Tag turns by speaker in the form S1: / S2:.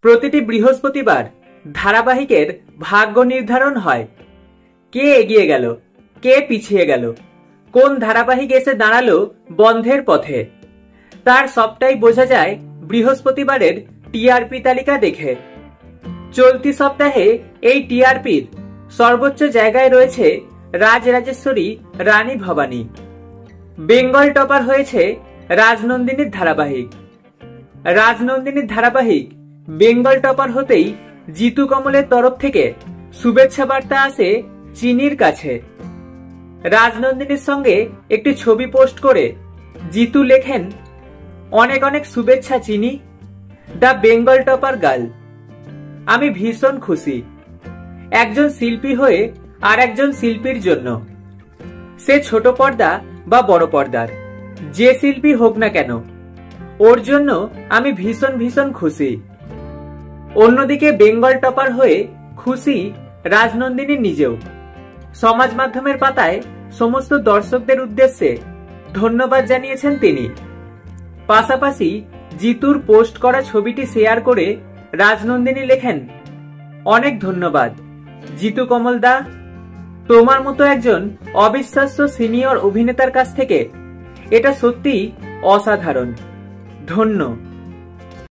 S1: প্রতিটি বৃহস্পতিবার ধারাবাহিকের ভাগ্য নির্ধারণ হয়। কে এগিয়ে গেল, কে পিছিয়ে গেল, কোন ধারাবাহিক এসে দাঁড়ালো বন্ধের পথে, তার সবটাই বোঝা যায় বৃহস্পতিবারের টিআরপি তালিকা দেখে। চলতি সপ্তাহে এই টিআরপির সর্বোচ্চ জায়গায় রয়েছে রাজরাজেশ্বরী রানী ভবানী। বেঙ্গল টপার হয়েছে রাজনন্দিনীর ধারাবাহিক। রাজনন্দিনীর ধারাবাহিক বেঙ্গল টপার হতেই জিতু কমলের তরফ থেকে শুভেচ্ছা বার্তা আসে চিনির কাছে। রাজনন্দিনীর সঙ্গে একটি ছবি পোস্ট করে জিতু লেখেন, অনেক অনেক শুভেচ্ছা চিনি, দ্য বেঙ্গল টপার গার্ল। আমি ভীষণ খুশি একজন শিল্পী হয়ে আর একজন শিল্পীর জন্য। সে ছোট পর্দা বা বড় পর্দার যে শিল্পী হোক না কেন, ওর জন্য আমি ভীষণ ভীষণ খুশি। অন্যদিকে বেঙ্গল টপার হয়ে খুশি রাজনন্দিনী নিজেও। সমাজ মাধ্যমের পাতায় সমস্ত দর্শকদের উদ্দেশ্যে ধন্যবাদ জানিয়েছেন তিনি। পাশাপাশি জিতুর পোস্ট করা ছবিটি শেয়ার করে রাজনন্দিনী লেখেন, অনেক ধন্যবাদ জিতু কমল দা, তোমার মতো একজন অবিশ্বাস্য সিনিয়র অভিনেতার কাছ থেকে এটা সত্যিই অসাধারণ, ধন্য।